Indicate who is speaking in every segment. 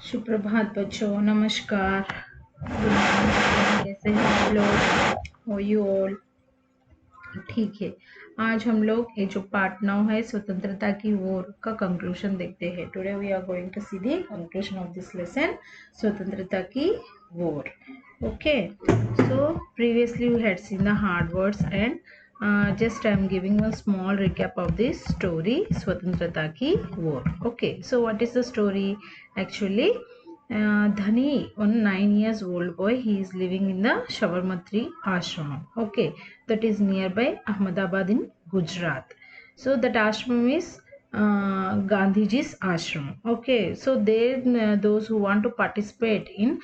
Speaker 1: सुप्रभात बच्चों, नमस्कार। Good morning. कैसे हैं आप लोग? हो यू ऑल? ठीक है। आज हम लोग ये जो पार्ट 9 है स्वतंत्रता की वॉर का कंक्लूजन देखते हैं। Today we are going to see the conclusion of this lesson, स्वतंत्रता की war. Okay, so previously we had seen the hard words and just I am giving a small recap of this story, Swatantrata ki war. Okay, so what is the story? Actually, Dhani, one 9 years old boy, he is living in the Shabarmatri ashram. Okay, that is nearby Ahmedabad in Gujarat. So that ashram is Gandhiji's ashram. Okay, so they those who want to participate in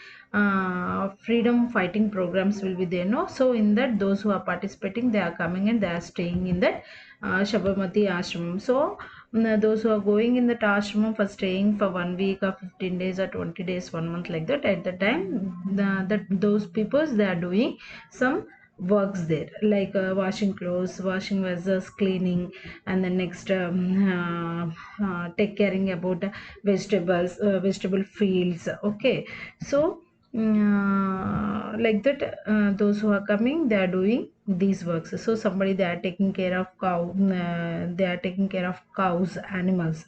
Speaker 1: freedom fighting programs will be there, no? So in that, those who are participating, they are coming and they are staying in that Shabarmati ashram. So those who are going in the ashram for staying for 1 week or 15 days or 20 days, 1 month, like that, at the time that those people, they are doing some works there, like washing clothes, washing vessels, cleaning, and then next take caring about vegetables, vegetable fields. Okay, so like that, those who are coming, they are doing these works. So somebody, they are taking care of they are taking care of cows, animals,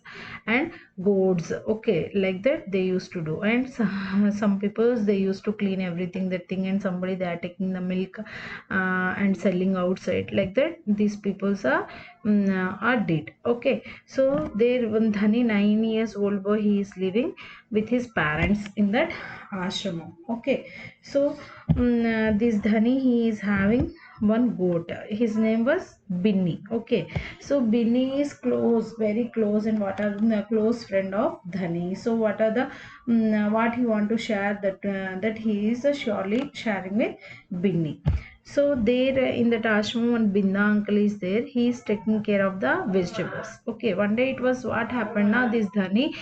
Speaker 1: and goats. Okay, like that they used to do. And some people, they used to clean everything, that thing, and somebody, they are taking the milk and selling outside, like that these peoples are dead. Okay, so there one Dhani, 9 years old boy, he is living with his parents in that ashram. Okay, so this Dhani, he is having one goat. His name was Binny. Okay, so Binny is close, very close, and what are the close friend of Dhani. So what are the what he want to share, that he is surely sharing with Binny. So there in the ashram, one Binda uncle is there. He is taking care of the vegetables. Okay, one day it was what happened now. This Dhani,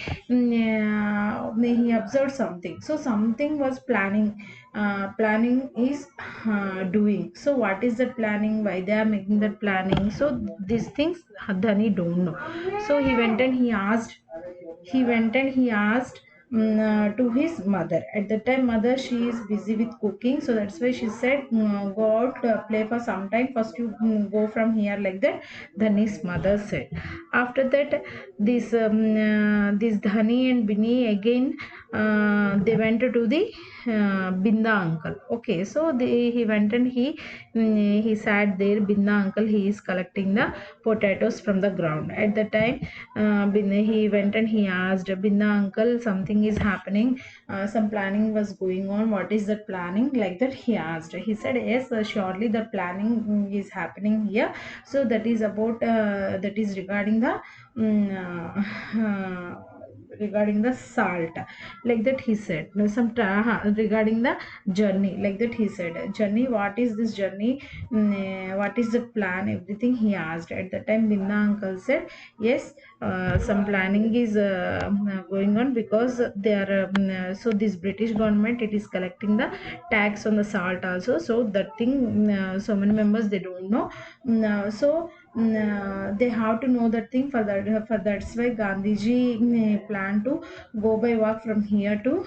Speaker 1: he observed something. So something was planning. Planning is doing. So what is that planning? Why they are making that planning? So these things Dhani don't know. So he went and he asked. He went and he asked to his mother. At the time, mother, she is busy with cooking, so that's why she said, go out, play for some time, first you go from here, like that Dhani's mother said. After that, this Dhani and Bini again, they went to the Binda uncle. Okay, so he went and he sat there. Binda uncle, he is collecting the potatoes from the ground. At the time, he went and he asked Binda uncle, something is happening, some planning was going on, what is that planning, like that he asked. He said, yes, surely the planning is happening here. So that is about that is regarding the regarding the salt, like that he said. Now, regarding the journey, like that he said, journey, what is this journey, what is the plan, everything he asked. At the time, Binda uncle said, yes, some planning is going on, because they are so this British government, it is collecting the tax on the salt also. So that thing, so many members, they don't know. So they have to know that thing. For that's why Gandhiji plan to go by walk from here to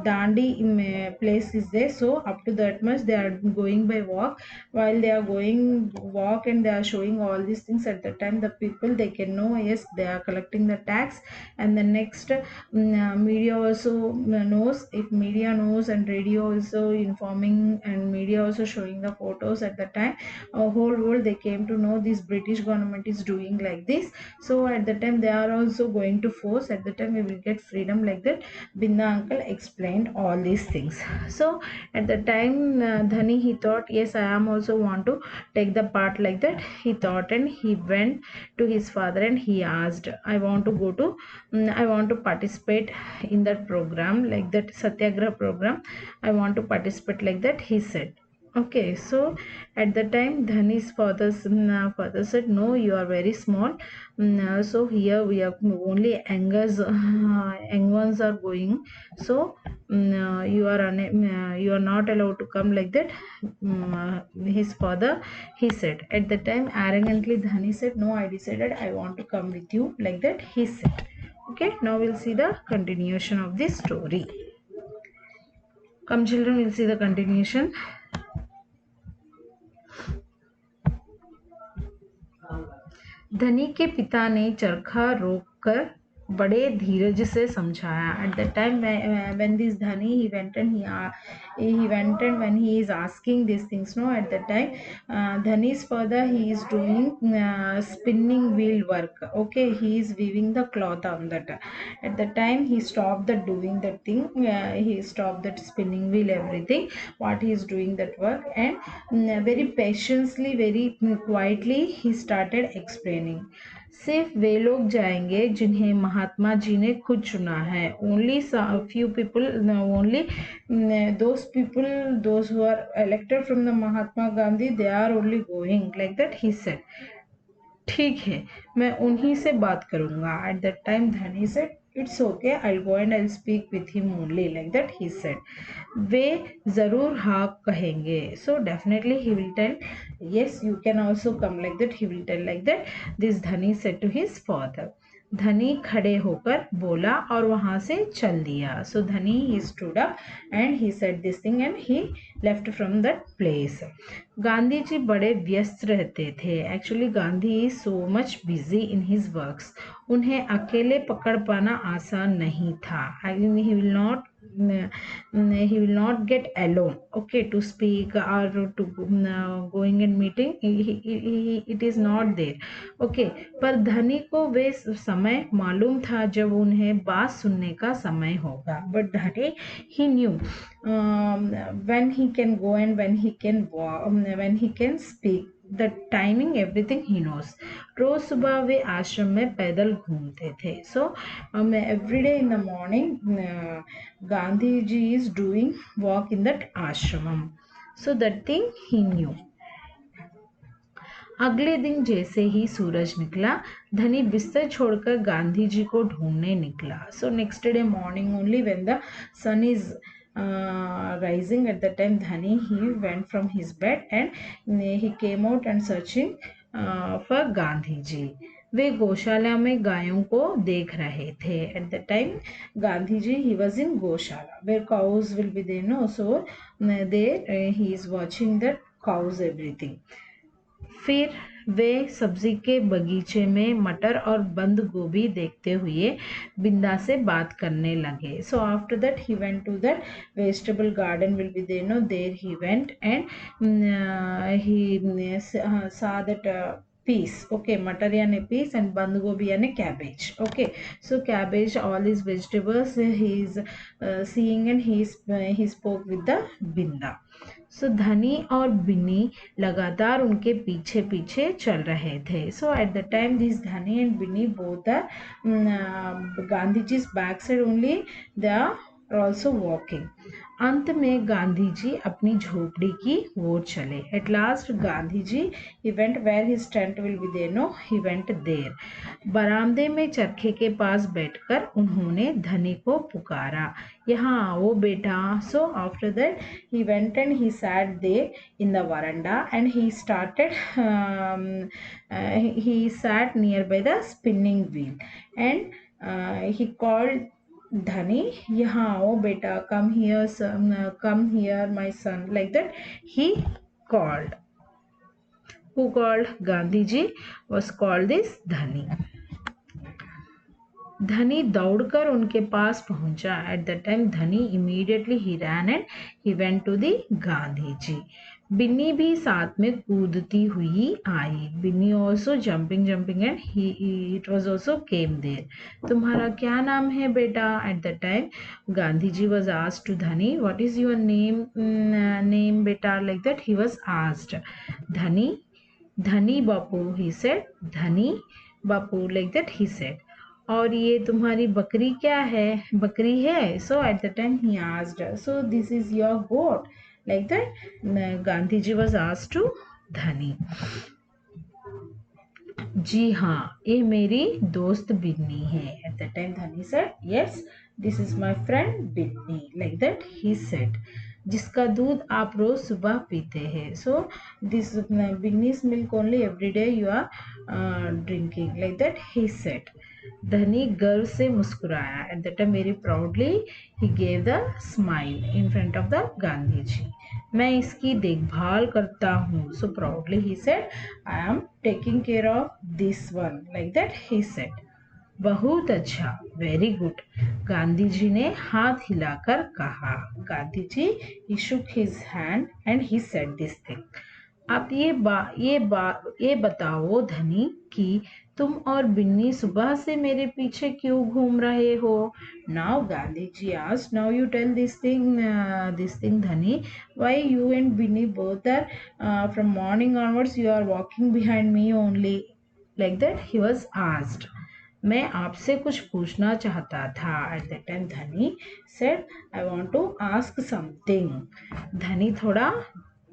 Speaker 1: Dandi place is there. So up to that much they are going by walk. While they are going walk and they are showing all these things, at the time the people, they can know, yes, they are collecting the tax. And the next, media also knows. If media knows and radio also informing and media also showing the photos, at the time whole world, they came to know this British government is doing like this. So at the time, they are also going to force. At the time, we will get freedom, like that Binda uncle explained all these things. So at the time, Dhani, he thought, yes, I am also want to take the part, like that he thought. And he went to his father and he asked, I want to go to I want to participate in that program, like that Satyagrah program, I want to participate, like that he said. Okay, so at the time, Dhani's father said, no, you are very small. So here we are only young ones are going. So you are not allowed to come, like that. His father, he said. At the time, arrogantly, Dhani said, no, I decided I want to come with you, like that he said. Okay, now we'll see the continuation of this story. Come children, we'll see the continuation. धनी के पिता ने चरखा रोककर बड़े धीरज से समझाया. At the time when this Dhani he went and when he is asking these things, no, at that time Dhani's father, he is doing spinning wheel work. Okay, he is weaving the cloth on that. At the time he stopped the doing that thing. He stopped that spinning wheel, everything what he is doing that work, and very patiently, very quietly he started explaining. सिर्फ वे लोग जाएंगे जिन्हें महात्मा जी ने खुद चुना है. Only few people, only those people, those who are elected from the Mahatma Gandhi, they are only going, like that he said. ठीक है, मैं उन्हीं से बात करूंगा. At that time Dhani said it's okay, I go and I speak with him only, like that he said. वे जरूर हाँ कहेंगे. So definitely he will tell yes, you can also come, like that he will tell, like that this Dhani said to his father. धनी खड़े होकर बोला और वहां से चल दिया. सो धनी he stood up and he said this thing and he left from that place. Gandhi ji बड़े व्यस्त रहते थे. Actually Gandhi is so much busy in his works. उन्हें अकेले पकड़ पाना आसान नहीं था. He will not get alone, okay, to speak or to going and meeting. It is not there, okay. पर धनी को वे समय मालूम था जब उन्हें बात सुनने का समय होगा. But धनी, he knew when he can go and when he can walk, when he can speak, the timing, everything he knows. रोज सुबह वे आश्रम में पैदल घूमते थे. So every day in the morning Gandhi ji is doing walk in that ashram. So that thing he knew. अगले दिन जैसे ही सूरज निकला, धनी बिस्तर छोड़कर गांधी जी को ढूंढने निकला. So next day morning only when the sun is rising, at that time Dhani, he went from his bed and he came out and searching for Gandhi ji. वे गौशाला में गायों को देख रहे थे. At the time Gandhi ji he was in gaushala where cows will be there, no. So there he is watching that cows, everything. फिर वे सब्जी के बगीचे में मटर और बंद गोभी देखते हुए बिंदा से बात करने लगे. So after that he went to that vegetable garden will be there, no. There he went and he saw that peas, okay, matar yani peas and band gobi yani cabbage, okay. So cabbage, all these vegetables he is seeing and he spoke with the binda. सो धनी और बिन्नी लगातार उनके पीछे पीछे चल रहे थे. So at the time this Dhani and Binni both are Gandhi ji back side only, they are also walking. अंत में गांधी जी अपनी झोपड़ी की ओर चले. At last Gandhi ji he went where his tent will be there, no, he went there. बरामदे में चरखे के पास बैठकर उन्होंने धनी को पुकारा, यहाँ आओ बेटा. सो after that he went and he sat there in the veranda and he started he sat nearby the spinning wheel and he called Dhani, यहाँ आओ बेटा, come here son, come here my son, like that he called. Who called? Gandhi ji was called this Dhani. धनी दौड़कर उनके पास पहुंचा. At the time Dhani immediately he ran and he went to the Gandhi ji. Binni भी साथ में कूदती हुई आई. Binni also jumping and he it was also came there. तुम्हारा क्या नाम है बेटा? At the time Gandhi ji was asked to Dhani, what is your name बेटा, like that he was asked. Dhani Bapu, he said. Dhani Bapu, like that he said. और ये तुम्हारी बकरी क्या है? बकरी है. So at the time he asked, so this is your goat, like that Gandhi ji was asked to Dhani. जी हाँ, ये मेरी दोस्त बिन्नी है. At the time Dhani said, yes, this is my friend Binni, like that he said. जिसका दूध आप रोज सुबह पीते हैं. So this Binni's milk only every day you are drinking, like that he said. धनी गर्व से मुस्कुराया. At that time very proudly he gave the smile in front of the Gandhi ji. मैं इसकी देखभाल करता हूँ. So proudly he said, I am taking care of this one, like that he said. बहुत अच्छा, वेरी गुड, गांधी जी ने हाथ हिलाकर कहा. Gandhi ji he shook his hand and he said this thing. आप ये बताओ धनी कि तुम और बिन्नी सुबह से मेरे पीछे क्यों घूम रहे हो. Now Gandhi ji asked, now you tell this thing धनी, why you and Binny both are from morning onwards you are walking behind me only, like that he was asked. मैं आपसे कुछ पूछना चाहता था. At the time Dhani said, I want to ask something. Dhani थोड़ा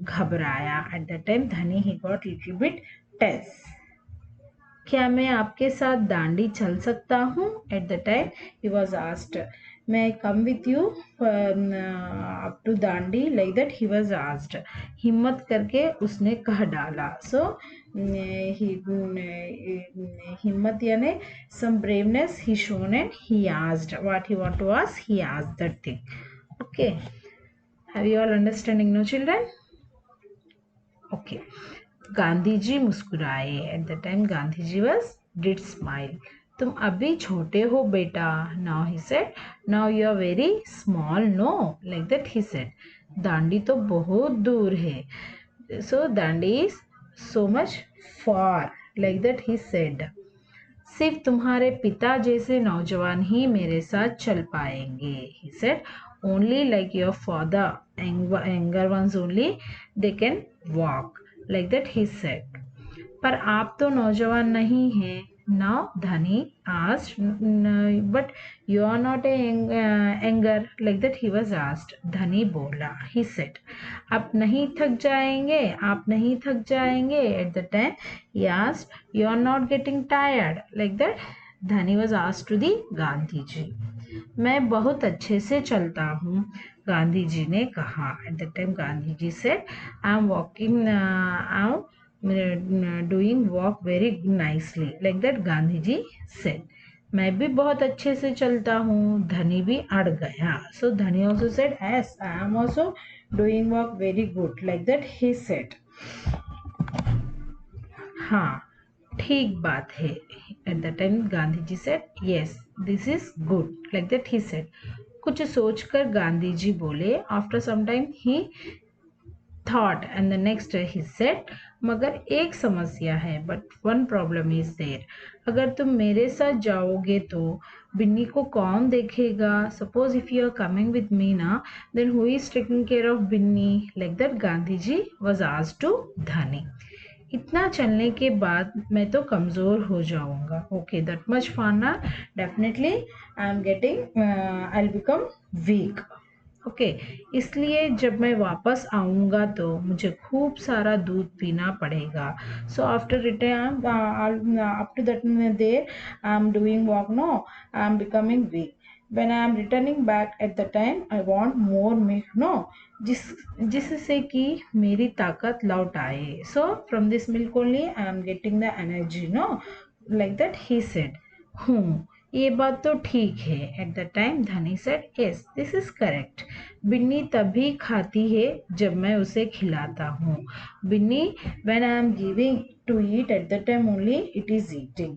Speaker 1: घबराया. At the time Dhani he got little bit tense. क्या मैं आपके साथ दांडी चल सकता हूँ. At the time he was asked, may I come with you up to Dandi, like that he was asked. हिम्मत करके उसने कह डाला. So हिम्मत यानी some braveness he shown and he asked what he want to ask. He asked that thing. Okay, have you all understanding, no children? Okay. Gandhi ji मुस्कुराए. At the time Gandhi ji was did smile. तुम अभी छोटे हो बेटा. Now he said, now you are very small no, like that he said. Dandi तो बहुत दूर है. So Dandi is so much far, like that he said. सिर्फ तुम्हारे पिता जैसे नौजवान ही मेरे साथ चल पाएंगे. He said, only like your father, younger once only they can walk, like that he said. पर आप तो नौजवान नहीं हैं. Now धनी asked, but you are not a younger, like that he was asked. धनी बोला. He said, आप नहीं थक जाएंगे, आप नहीं थक जाएंगे. At the time he asked, you are not getting tired, like that धनी was asked to the Gandhi ji. मैं बहुत अच्छे से चलता हूँ, गांधी जी ने कहा. At the time Gandhi ji said, I am walking, I am doing walk very nicely, like that Gandhi ji said. मैं भी बहुत अच्छे से चलता हूँ. धनी भी अड़ गया. So Dhani also said, as I am also doing walk very good, like that he said. हाँ, ठीक बात है. At the time Gandhi ji said, yes this is good, like that he said. कुछ सोचकर गांधी जी बोले. After some time he thought and the next he said, मगर एक समस्या है. But one problem is there. अगर तुम मेरे साथ जाओगे तो बिन्नी को कौन देखेगा. Suppose if you are coming with me ना, then who is taking care of Binni, like that Gandhi ji was asked to Dhani. इतना चलने के बाद मैं तो कमज़ोर हो जाऊंगा. ओके, दैट मच फाना, definitely I am getting, I will become weak. Okay, इसलिए जब मैं वापस आऊँगा तो मुझे खूब सारा दूध पीना पड़ेगा. So after return up to that there I am doing walk, no I am becoming weak. when I am returning back at the time I want more milk, no, जिससे कि मेरी ताकत लौट आए. So from this milk only I am getting the energy, no, like that he said. ये बात तो ठीक है. At the time Dhani said, yes this is correct. Binni तभी खाती है जब मैं उसे खिलाता हूँ. Binni when I am giving to eat, at the time only it is eating.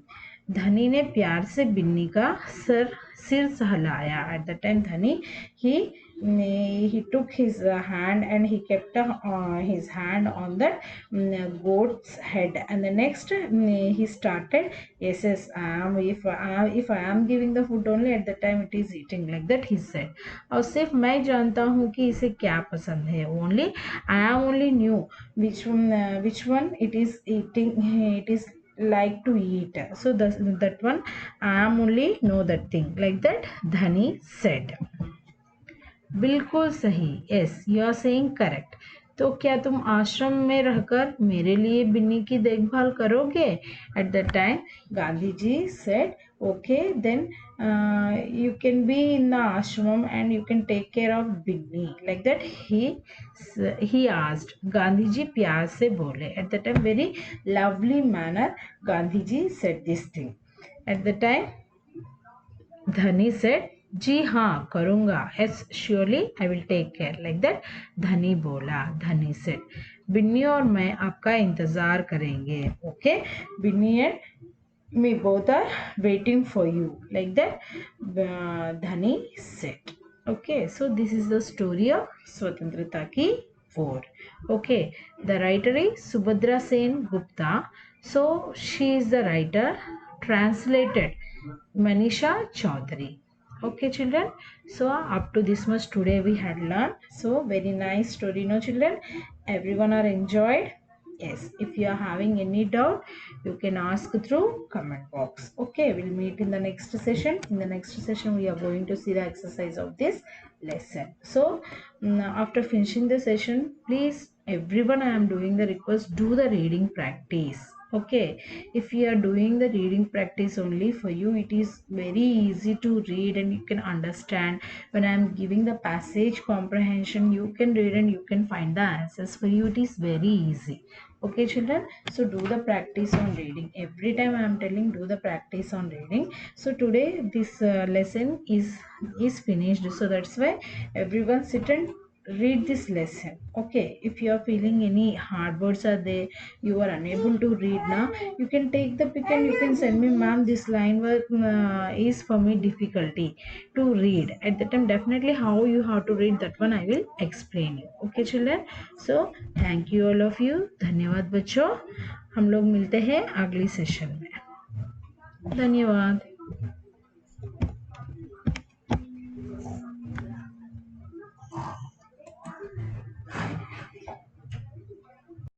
Speaker 1: Dhani ने प्यार से बिन्नी का सिर सहलाया. At the time Dhani he took his hand and he kept his hand on that goat's head, and the next he started, yes if I am giving the food only, at the time it is eating, like that he said. और सिर्फ मैं जानता हूँ कि इसे क्या पसंद है. only I am only knew which one it is eating, it is like to eat. So that one I am only know that thing, like that धनी said. बिल्कुल सही. Yes you are saying correct. तो क्या तुम आश्रम में रहकर मेरे लिए बिन्नी की देखभाल करोगे? At that time, Gandhi ji said, okay, then you can be in the ashram and you can take care of Binni. Like that, he asked. Gandhi ji प्यार से बोले. At that time, very lovely manner, Gandhi ji said this thing. At the time, Dhani said जी हाँ करूँगा, yes surely I will take care, like that Dhani बोला. धनी said Binni और मैं आपका इंतजार करेंगे. Okay, Binni and me both are waiting for you, like that dhani said. Okay, so this is the story of swatantrata ki war. Okay, the writer is Subhadra Sen Gupta. So she is the writer. Translated Manisha Chaudhary. Okay children, so up to this much today we had learned. So very nice story, no children? Everyone are enjoyed? Yes, if you are having any doubt, you can ask through comment box. Okay, we'll meet in the next session. In the next session, we are going to see the exercise of this lesson. So, after finishing the session, please, everyone, I am doing the request, do the reading practice. Okay, if you are doing the reading practice only, for you it is very easy to read and you can understand. When I am giving the passage comprehension, you can read and you can find the answers. For you it is very easy. Okay children, so do the practice on reading. Every time I am telling, do the practice on reading. So today this lesson is finished, so that's why everyone sit and read this lesson. Okay, if you are feeling any hard words are there, you are unable to read now, you can take the pick and you can send me, ma'am, this line is for me difficulty to read. At the time, definitely how you have to read, that one I will explain you. Okay children, so thank you all of you. धन्यवाद बच्चों. हम लोग मिलते हैं अगली session में. धन्यवाद.